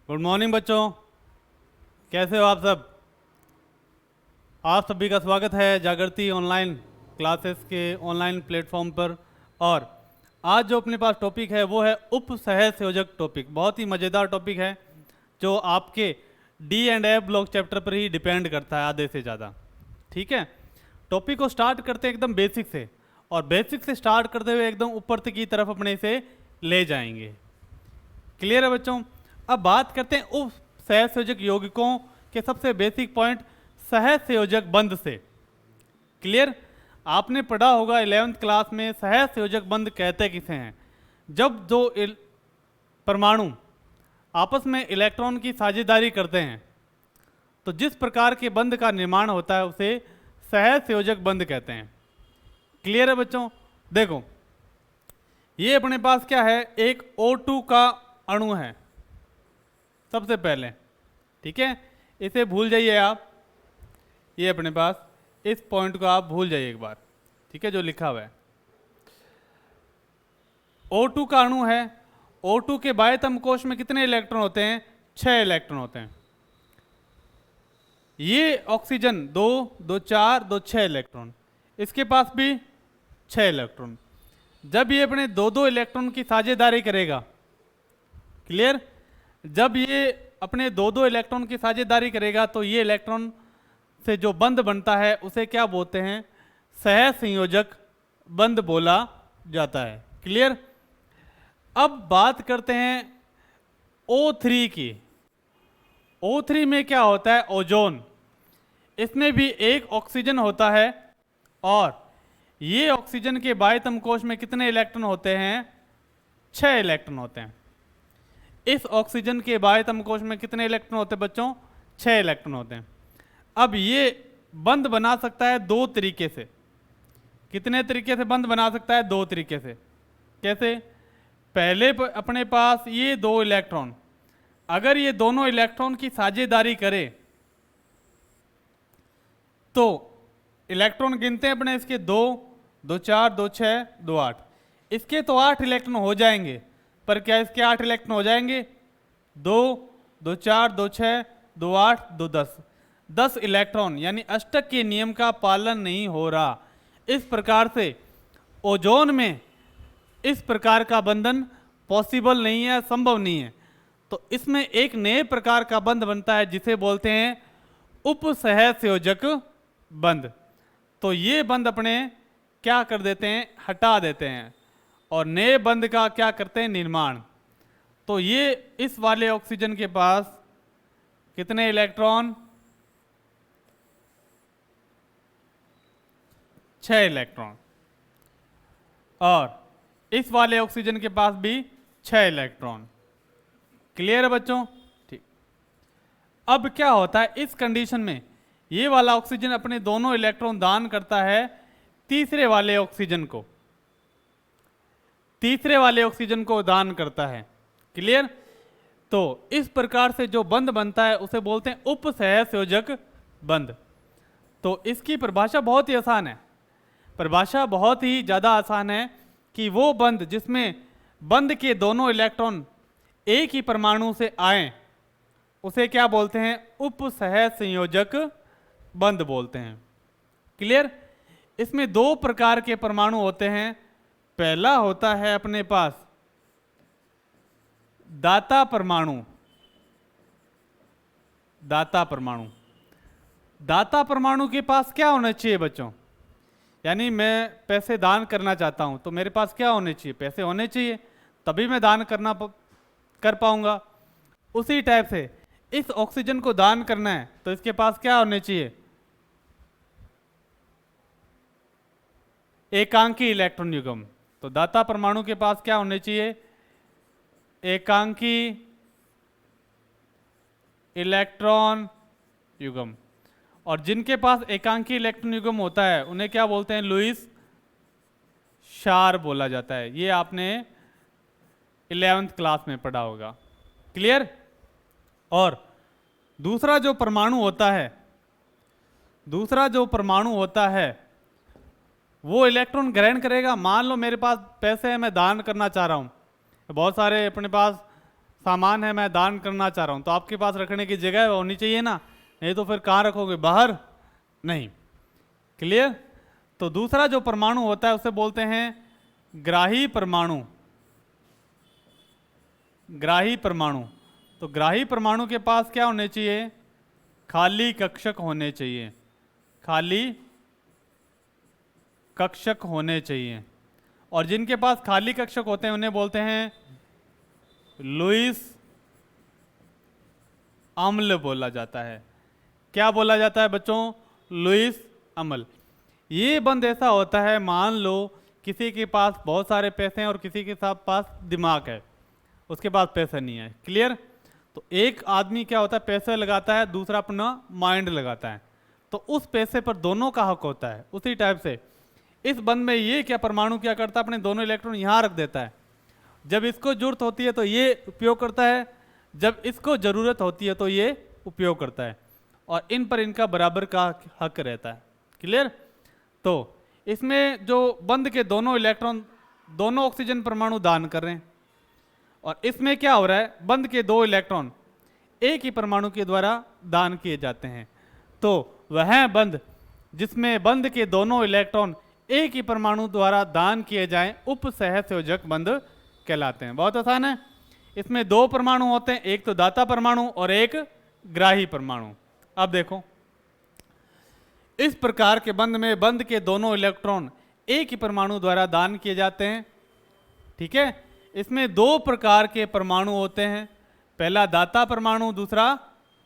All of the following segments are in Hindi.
गुड मॉर्निंग बच्चों, कैसे हो आप सब। आप सभी का स्वागत है जागृति ऑनलाइन क्लासेस के ऑनलाइन प्लेटफॉर्म पर। और आज जो अपने पास टॉपिक है वो है उप सहसंयोजक टॉपिक। बहुत ही मज़ेदार टॉपिक है जो आपके D and F block chapter पर ही डिपेंड करता है आधे से ज़्यादा। ठीक है, टॉपिक को स्टार्ट करते हैं एकदम बेसिक से, और बेसिक से स्टार्ट करते हुए एकदम ऊपर तक की तरफ अपने इसे ले जाएंगे। क्लियर है बच्चों। अब बात करते हैं उप सहसंयोजक यौगिकों के सबसे बेसिक पॉइंट सहसंयोजक बंध से। क्लियर, आपने पढ़ा होगा 11th क्लास में सहसंयोजक बंध कहते किसे हैं। जब दो परमाणु आपस में इलेक्ट्रॉन की साझेदारी करते हैं तो जिस प्रकार के बंध का निर्माण होता है उसे सहसंयोजक बंध कहते हैं। क्लियर है बच्चों। देखो, ये अपने पास क्या है, एक O2 का अणु है सबसे पहले। ठीक है, इसे भूल जाइए आप, ये अपने पास इस पॉइंट को आप भूल जाइए एक बार। ठीक है, जो लिखा हुआ है O2 का अणु है। O2 के बाह्यतम कोश में कितने इलेक्ट्रॉन होते हैं? 6 इलेक्ट्रॉन होते हैं। ये ऑक्सीजन 2 2 4 2 6 इलेक्ट्रॉन, इसके पास भी 6 इलेक्ट्रॉन। जब ये अपने 2 इलेक्ट्रॉन की साझेदारी करेगा, क्लियर, जब ये अपने 2 इलेक्ट्रॉन की साझेदारी करेगा तो ये इलेक्ट्रॉन से जो बंध बनता है उसे क्या बोलते हैं? सहसंयोजक बंध बोला जाता है। क्लियर। अब बात करते हैं O3 की। O3 में क्या होता है? ओजोन। इसमें भी एक ऑक्सीजन होता है, और ये ऑक्सीजन के बाह्यतम कोश में कितने इलेक्ट्रॉन होते हैं? 6 इलेक्ट्रॉन होते हैं। इस ऑक्सीजन के बाह्यतम कोश में कितने इलेक्ट्रॉन होते हैं बच्चों? 6 इलेक्ट्रॉन होते हैं। अब ये बंध बना सकता है 2 तरीके से। कितने तरीके से बंध बना सकता है? 2 तरीके से। कैसे? पहले अपने पास ये 2 इलेक्ट्रॉन, अगर ये दोनों इलेक्ट्रॉन की साझेदारी करे तो इलेक्ट्रॉन गिनते हैं अपने इसके 2 2 4 2 6 2 8। इसके तो 8 इलेक्ट्रॉन हो जाएंगे, पर क्या इसके 8 इलेक्ट्रॉन हो जाएंगे? 2 2 4 2 6 2 8 2 10 इलेक्ट्रॉन, यानी अष्टक के नियम का पालन नहीं हो रहा। इस प्रकार से ओजोन में इस प्रकार का बंधन पॉसिबल नहीं है, संभव नहीं है। तो इसमें एक नए प्रकार का बंध बनता है जिसे बोलते हैं उप सहसंयोजक बंध। तो ये बंध अपने क्या कर देते हैं? हटा देते हैं, और नए बंध का क्या करते हैं? निर्माण। तो ये इस वाले ऑक्सीजन के पास कितने इलेक्ट्रॉन? 6 इलेक्ट्रॉन। और इस वाले ऑक्सीजन के पास भी 6 इलेक्ट्रॉन। क्लियर है बच्चों? ठीक। अब क्या होता है इस कंडीशन में? ये वाला ऑक्सीजन अपने दोनों इलेक्ट्रॉन दान करता है तीसरे वाले ऑक्सीजन को, तीसरे वाले ऑक्सीजन को दान करता है। क्लियर। तो इस प्रकार से जो बंध बनता है उसे बोलते हैं उप सहसंयोजक बंध। तो इसकी परिभाषा बहुत ही आसान है। परिभाषा बहुत ही ज़्यादा आसान है कि वो बंध जिसमें बंध के दोनों इलेक्ट्रॉन एक ही परमाणु से आए उसे क्या बोलते हैं? उप सहसंयोजक बंध बोलते हैं। क्लियर। इसमें 2 प्रकार के परमाणु होते हैं। पहला होता है अपने पास दाता परमाणु। दाता परमाणु, दाता परमाणु के पास क्या होना चाहिए बच्चों? यानी मैं पैसे दान करना चाहता हूं तो मेरे पास क्या होने चाहिए? पैसे होने चाहिए, तभी मैं दान कर पाऊंगा। उसी टाइप से इस ऑक्सीजन को दान करना है तो इसके पास क्या होने चाहिए? एकांकी इलेक्ट्रॉन युग्म। तो दाता परमाणु के पास क्या होने चाहिए? एकांकी इलेक्ट्रॉन युग्म। और जिनके पास एकांकी इलेक्ट्रॉन युग्म होता है उन्हें क्या बोलते हैं? लुईस क्षार बोला जाता है। ये आपने 11th क्लास में पढ़ा होगा। क्लियर। और दूसरा जो परमाणु होता है, दूसरा जो परमाणु होता है वो इलेक्ट्रॉन ग्रहण करेगा। मान लो मेरे पास पैसे हैं, मैं दान करना चाह रहा हूँ, बहुत सारे अपने पास सामान है, मैं दान करना चाह रहा हूँ, तो आपके पास रखने की जगह होनी चाहिए ना, नहीं तो फिर कहाँ रखोगे, बाहर नहीं। क्लियर। तो दूसरा जो परमाणु होता है उसे बोलते हैं ग्राही परमाणु। ग्राही परमाणु। तो ग्राही परमाणु के पास क्या होने चाहिए, खाली कक्षक होने चाहिए, खाली कक्षक होने चाहिए। और जिनके पास खाली कक्षक होते हैं उन्हें बोलते हैं लुईस अम्ल बोला जाता है। क्या बोला जाता है बच्चों, लुईस अम्ल। ये बंद ऐसा होता है, मान लो किसी के पास बहुत सारे पैसे हैं और किसी के साथ पास दिमाग है, उसके पास पैसा नहीं है। क्लियर। तो एक आदमी क्या होता है, पैसे लगाता है, दूसरा अपना माइंड लगाता है, तो उस पैसे पर दोनों का हक होता है। उसी टाइप से इस बंद में ये क्या परमाणु क्या करता है, अपने दोनों इलेक्ट्रॉन यहाँ रख देता है। जब इसको जरूरत होती है तो ये उपयोग करता है, जब इसको जरूरत होती है तो ये उपयोग करता है, और इन पर इनका बराबर का हक रहता है। क्लियर। तो इसमें जो बंद के दोनों इलेक्ट्रॉन दोनों ऑक्सीजन परमाणु दान कर रहे हैं, और इसमें क्या हो रहा है, बंद के दो इलेक्ट्रॉन एक ही परमाणु के द्वारा दान किए जाते हैं। तो वह बंद जिसमें बंद के दोनों इलेक्ट्रॉन एक ही परमाणु द्वारा दान किए जाएं उपसहसंयोजक बंद कहलाते हैं। बहुत आसान है। इसमें दो परमाणु होते हैं, एक तो दाता परमाणु और एक ग्राही परमाणु। अब देखो, इस प्रकार के बंद में बंद के दोनों इलेक्ट्रॉन एक ही परमाणु द्वारा दान किए जाते हैं। ठीक है। इसमें दो प्रकार के परमाणु होते हैं, पहला दाता परमाणु, दूसरा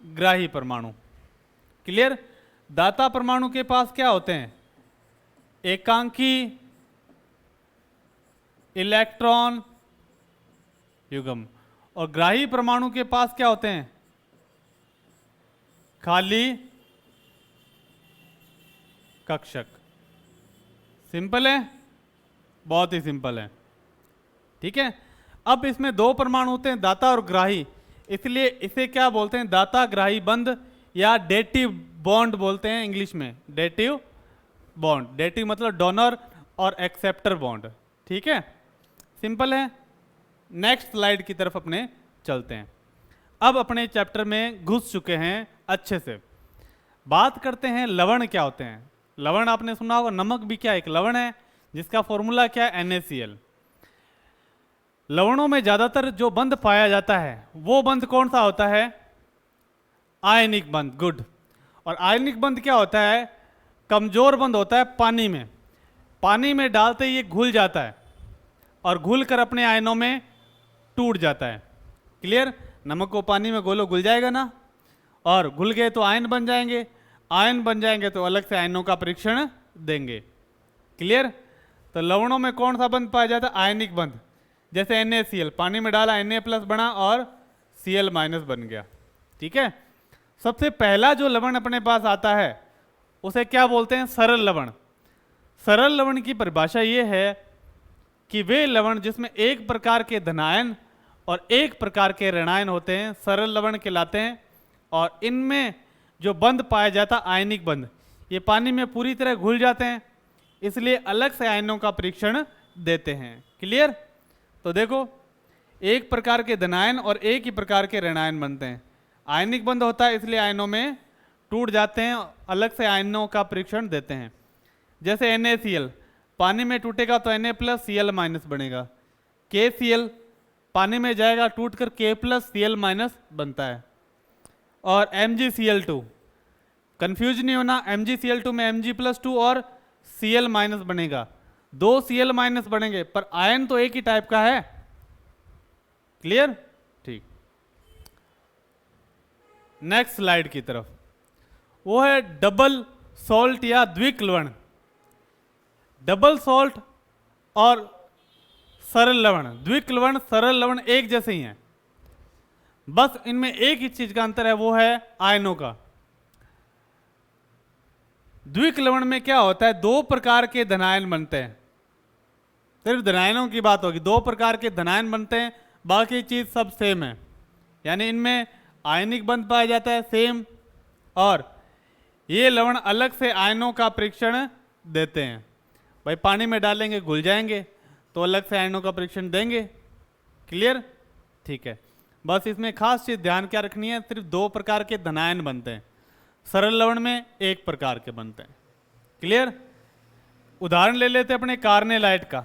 ग्राही परमाणु। क्लियर। दाता परमाणु के पास क्या होते हैं, एकांकी इलेक्ट्रॉन युग्म, और ग्राही परमाणु के पास क्या होते हैं, खाली कक्षक। सिंपल है, बहुत ही सिंपल है। ठीक है। अब इसमें दो परमाणु होते हैं, दाता और ग्राही, इसलिए इसे क्या बोलते हैं, दाता ग्राही बंद या डेटिव बॉन्ड बोलते हैं इंग्लिश में, डेटिव बॉन्ड। डेटिव मतलब डोनर और एक्सेप्टर बॉन्ड। ठीक है, सिंपल है। नेक्स्ट स्लाइड की तरफ अपने चलते हैं। अब अपने चैप्टर में घुस चुके हैं अच्छे से। बात करते हैं लवण क्या होते हैं। लवण आपने सुना होगा, नमक भी क्या एक लवण है, जिसका फॉर्मूला क्या है, NaCl। लवणों में ज्यादातर जो बंध पाया जाता है वो बंध कौन सा होता है, आयनिक बंध। गुड। और आयनिक बंध क्या होता है, कमजोर बंध होता है पानी में। पानी में डालते ही ये घुल जाता है और घुल कर अपने आयनों में टूट जाता है। क्लियर। नमक को पानी में घोलो, घुल जाएगा ना, और घुल गए तो आयन बन जाएंगे, आयन बन जाएंगे तो अलग से आयनों का परीक्षण देंगे। क्लियर। तो लवणों में कौन सा बंध पाया जाता है, आयनिक बंध। जैसे NaCl, पानी में डाला Na+ बना और Cl- बन गया। ठीक है। सबसे पहला जो लवण अपने पास आता है उसे क्या बोलते हैं, सरल लवण। सरल लवण की परिभाषा ये है कि वे लवण जिसमें एक प्रकार के धनायन और एक प्रकार के ऋणायन होते हैं सरल लवण कहलाते हैं। और इनमें जो बंध पाया जाता है आयनिक बंध, ये पानी में पूरी तरह घुल जाते हैं, इसलिए अलग से आयनों का परीक्षण देते हैं। क्लियर। तो देखो, एक प्रकार के धनायन और एक ही प्रकार के ऋणायन बनते हैं। आयनिक बंध होता है इसलिए आयनों में टूट जाते हैं, अलग से आयनों का परीक्षण देते हैं। जैसे NaCl, पानी में टूटेगा तो Na+ Cl- बनेगा। KCl पानी में जाएगा टूट कर K+ Cl- बनता है। और MgCl2, कंफ्यूज नहीं होना, MgCl2 में Mg+2 और Cl- बनेगा, दो Cl- बनेंगे पर आयन तो एक ही टाइप का है। क्लियर। ठीक। नेक्स्ट स्लाइड की तरफ, वो है डबल सॉल्ट या द्विक लवण। डबल सॉल्ट और सरल लवण, द्विक लवण सरल लवण एक जैसे ही हैं, बस इनमें एक ही चीज का अंतर है, वो है आयनों का। द्विक लवण में क्या होता है, दो प्रकार के धनायन बनते हैं। सिर्फ धनायनों की बात होगी, दो प्रकार के धनायन बनते हैं, बाकी चीज सब सेम है। यानी इनमें आयनिक बंध पाया जाता है सेम, और ये लवण अलग से आयनों का परीक्षण देते हैं। भाई पानी में डालेंगे घुल जाएंगे तो अलग से आयनों का परीक्षण देंगे। क्लियर। ठीक है। बस इसमें खास चीज ध्यान क्या रखनी है, सिर्फ 2 प्रकार के धनायन बनते हैं, सरल लवण में 1 प्रकार के बनते हैं। क्लियर? उदाहरण ले लेते हैं अपने कार्नेलाइट का।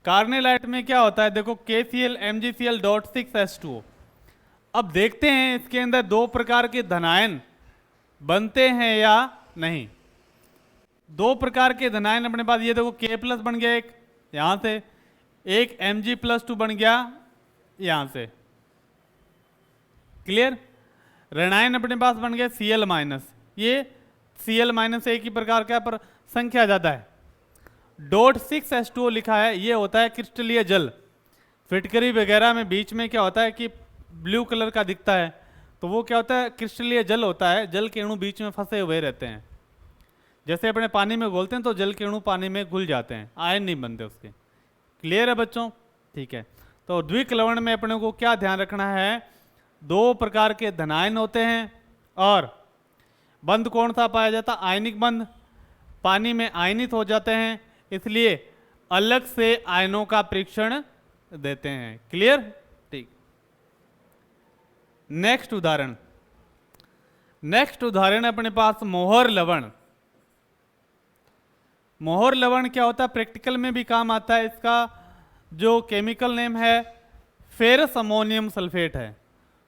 कार्नेलाइट में क्या होता है, देखो KCl MgCl.6H2O। अब देखते हैं इसके अंदर 2 प्रकार के धनायन बनते हैं या नहीं। 2 प्रकार के धनायन अपने पास, ये देखो K+ बन गया एक यहां से, एक Mg+2 बन गया यहां से। क्लियर? ऋणायन अपने पास बन गया Cl-, ये Cl- एक ही प्रकार का पर संख्या ज्यादा है। .6H2O लिखा है, ये होता है क्रिस्टलीय जल। फिटकरी वगैरह में बीच में क्या होता है कि ब्लू कलर का दिखता है, तो वो क्या होता है, क्रिस्टलीय जल होता है। जल के अणु बीच में फंसे हुए रहते हैं, जैसे अपने पानी में घोलते हैं तो जल के अणु पानी में घुल जाते हैं, आयन नहीं बनते उसके। क्लियर है बच्चों? ठीक है। तो द्विक लवण में अपने को क्या ध्यान रखना है, 2 प्रकार के धनायन होते हैं और बंध कौन सा पाया जाता, आयनिक बंध। पानी में आयनित हो जाते हैं, इसलिए अलग से आयनों का परीक्षण देते हैं। क्लियर? ठीक। नेक्स्ट उदाहरण अपने पास मोहर लवण। मोहर लवण क्या होता है, प्रैक्टिकल में भी काम आता है। इसका जो केमिकल नेम है फेरस अमोनियम सल्फेट है।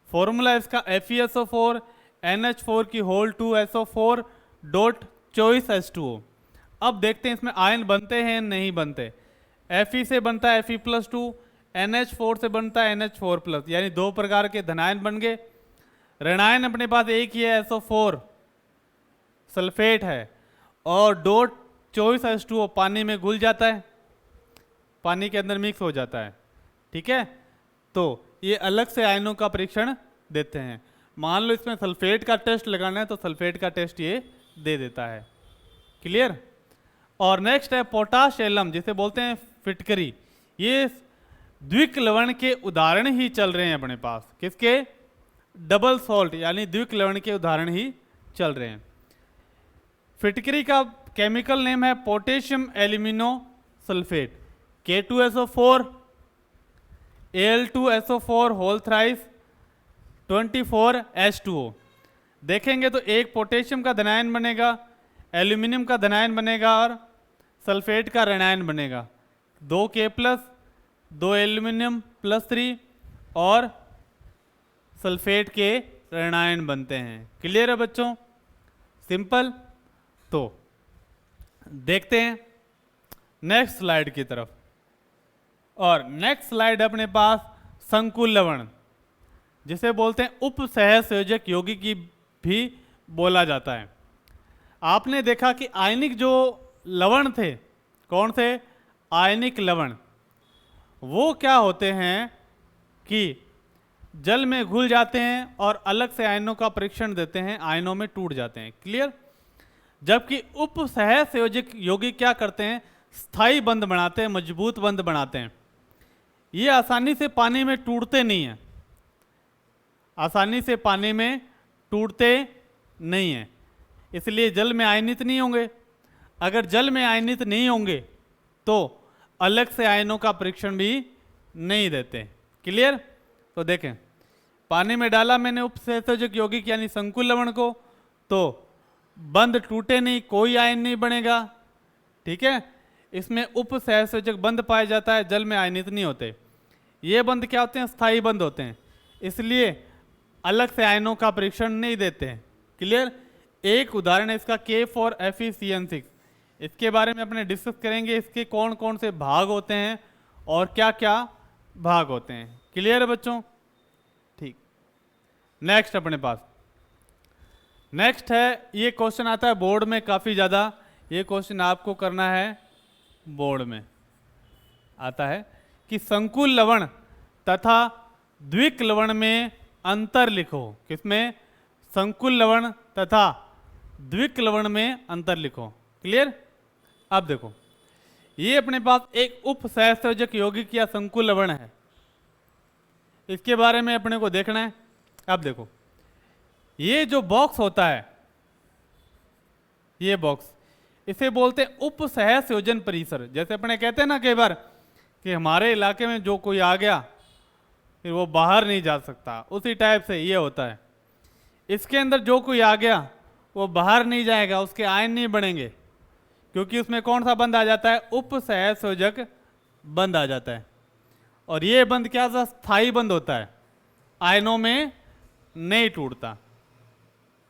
फॉर्मूला इसका FeSO4 NH4 की whole 2 SO4 dot choice H2O। अब देखते हैं इसमें आयन बनते हैं नहीं बनते। Fe से बनता है Fe+2, NH4 से बनता है NH4+, यानी 2 प्रकार के धनायन बन गए। ऋणायन अपने पास एक ही है, SO4 सल्फेट है, और डॉट चॉइस H2O पानी में घुल जाता है, पानी के अंदर मिक्स हो जाता है। ठीक है, तो ये अलग से आयनों का परीक्षण देते हैं। मान लो इसमें सल्फेट का टेस्ट लगाना है तो सल्फेट का टेस्ट ये दे देता है। क्लियर? और नेक्स्ट है पोटाश एलम, जिसे बोलते हैं फिटकरी। ये द्विक लवण के उदाहरण ही चल रहे हैं अपने पास। किसके? डबल सॉल्ट यानी द्विक लवण के उदाहरण ही चल रहे हैं। फिटकरी का केमिकल नेम है potassium alumino sulphate, K2SO4 Al2SO4 whole thrice 24H2O। देखेंगे तो एक पोटेशियम का धनायन बनेगा, एल्यूमिनियम का धनायन बनेगा और सल्फेट का ऋणायन बनेगा। 2K+, 2 एल्यूमिनियम +3 और सल्फेट के ऋणायन बनते हैं। क्लियर है बच्चों? सिंपल। तो देखते हैं नेक्स्ट स्लाइड की तरफ। और नेक्स्ट स्लाइड अपने पास संकुल लवण, जिसे बोलते हैं उप सहसंयोजक यौगिकी भी बोला जाता है। आपने देखा कि आयनिक जो लवण थे, कौन थे? आयनिक लवण। वो क्या होते हैं कि जल में घुल जाते हैं और अलग से आयनों का परीक्षण देते हैं, आयनों में टूट जाते हैं। क्लियर? जबकि उप सहसंयोजक यौगिक क्या करते हैं, स्थायी बंध बनाते हैं, मजबूत बंध बनाते हैं। ये आसानी से पानी में टूटते नहीं हैं, आसानी से पानी में टूटते नहीं हैं, इसलिए जल में आयनित नहीं होंगे। अगर जल में आयनित नहीं होंगे तो अलग से आयनों का परीक्षण भी नहीं देते। क्लियर? तो देखें, पानी में डाला मैंने उप सहसंयोजक यौगिक यानी संकुल लवण को, तो बंध टूटे नहीं, कोई आयन नहीं बनेगा। ठीक है, इसमें उप सहसंयोजक बंध पाया जाता है, जल में आयनित नहीं होते। ये बंध क्या होते हैं? स्थायी बंध होते हैं, इसलिए अलग से आयनों का परीक्षण नहीं देते हैं। क्लियर? एक उदाहरण है इसका K4FeCN6, इसके बारे में अपने डिस्कस करेंगे, इसके कौन कौन से भाग होते हैं और क्या क्या भाग होते हैं। क्लियर है बच्चों? ठीक। नेक्स्ट अपने पास नेक्स्ट है, ये क्वेश्चन आता है बोर्ड में काफ़ी ज़्यादा, ये क्वेश्चन आपको करना है बोर्ड में आता है कि संकुल लवण तथा द्विक लवण में अंतर लिखो। किसमें? संकुल लवण तथा द्विक लवण में अंतर लिखो। क्लियर? अब देखो, ये अपने पास एक उप सहसंयोजक यौगिक या संकुल लवण है, इसके बारे में अपने को देखना है। अब देखो, ये जो बॉक्स होता है, ये बॉक्स, इसे बोलते हैं उप सहसंयोजन परिसर। जैसे अपने कहते हैं ना कई बार कि हमारे इलाके में जो कोई आ गया फिर वो बाहर नहीं जा सकता। उसी टाइप से ये होता है, इसके अंदर जो कोई आ गया वो बाहर नहीं जाएगा, उसके आयन नहीं बनेंगे, क्योंकि उसमें कौन सा बंध आ जाता है, उपसहसंयोजक बंध आ जाता है। और ये बंध क्या सा स्थायी बंध होता है, आयनों में नहीं टूटता।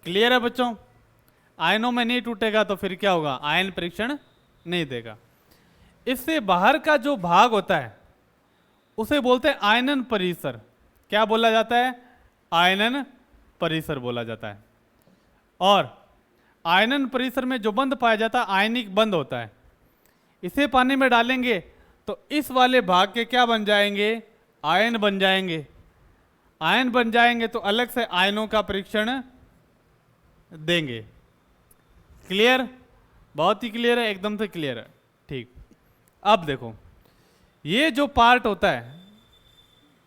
क्लियर है बच्चों? आयनों में नहीं टूटेगा तो फिर क्या होगा, आयन परीक्षण नहीं देगा। इससे बाहर का जो भाग होता है उसे बोलते हैं आयनन परिसर। क्या बोला जाता है, आयनन परिसर बोला जाता है। और आयनन परिसर में जो बंध पाया जाता है आयनिक बंध होता है। इसे पानी में डालेंगे तो इस वाले भाग के क्या बन जाएंगे, आयन बन जाएंगे। आयन बन जाएंगे तो अलग से आयनों का परीक्षण देंगे। क्लियर? बहुत ही क्लियर है, एकदम से क्लियर है। ठीक, अब देखो ये जो पार्ट होता है,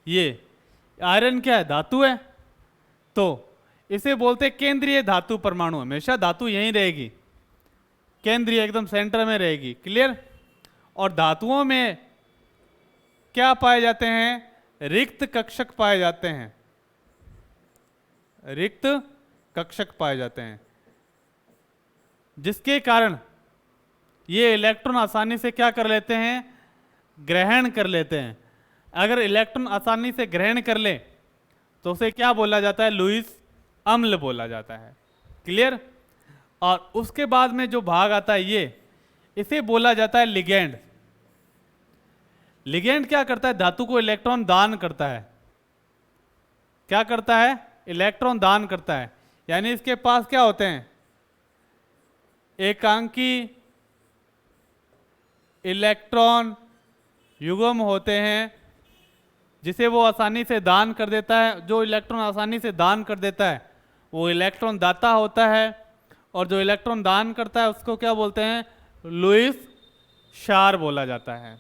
ये आयरन क्या है, धातु है, तो इसे बोलते हैं केंद्रीय धातु परमाणु। हमेशा धातु यहीं रहेगी, केंद्रीय एकदम सेंटर में रहेगी। क्लियर? और धातुओं में क्या पाए जाते हैं, रिक्त कक्षक पाए जाते हैं, रिक्त कक्षक पाए जाते हैं, जिसके कारण ये इलेक्ट्रॉन आसानी से क्या कर लेते हैं, ग्रहण कर लेते हैं। अगर इलेक्ट्रॉन आसानी से ग्रहण कर ले तो उसे क्या बोला जाता है, लुईस अम्ल बोला जाता है। क्लियर? और उसके बाद में जो भाग आता है ये, इसे बोला जाता है लिगेंड। लिगेंड क्या करता है, धातु को इलेक्ट्रॉन दान करता है। क्या करता है, इलेक्ट्रॉन दान करता है। यानी इसके पास क्या होते हैं, एकांकी इलेक्ट्रॉन युग्म होते हैं, जिसे वो आसानी से दान कर देता है। जो इलेक्ट्रॉन आसानी से दान कर देता है वो इलेक्ट्रॉन दाता होता है, और जो इलेक्ट्रॉन दान करता है उसको क्या बोलते हैं, लुईस क्षार बोला जाता है।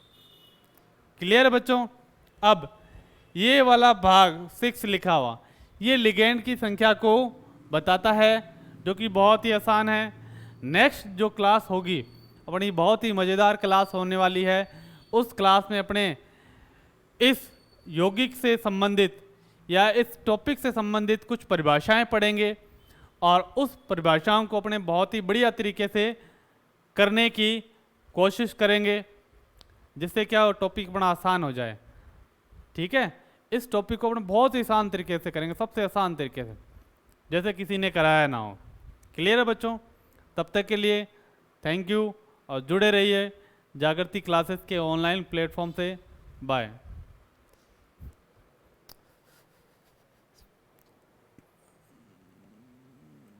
क्लियर है बच्चों? अब ये वाला भाग 6 लिखा हुआ, ये लिगेंड की संख्या को बताता है, जो कि बहुत ही आसान है। नेक्स्ट जो क्लास होगी अपनी, बहुत ही मज़ेदार क्लास होने वाली है। उस क्लास में अपने इस यौगिक से संबंधित या इस टॉपिक से संबंधित कुछ परिभाषाएं पढ़ेंगे, और उस परिभाषाओं को अपने बहुत ही बढ़िया तरीके से करने की कोशिश करेंगे, जिससे क्या टॉपिक बड़ा आसान हो जाए। ठीक है? इस टॉपिक को अपने बहुत ही आसान तरीके से करेंगे, सबसे आसान तरीके से, जैसे किसी ने कराया ना हो। क्लियर है बच्चों? तब तक के लिए थैंक यू, और जुड़े रहिए जागृति क्लासेस के ऑनलाइन प्लेटफॉर्म से। बाय।